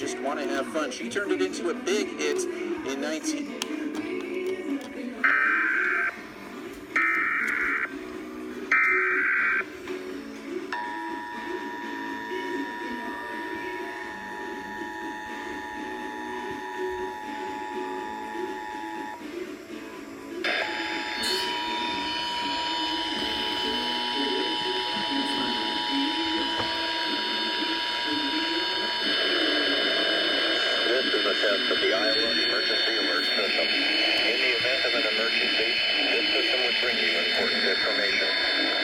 Just Want to Have Fun. She turned it into a big hit in 19... Test of the Iowa Emergency Alert System. In the event of an emergency, this system would bring you important information.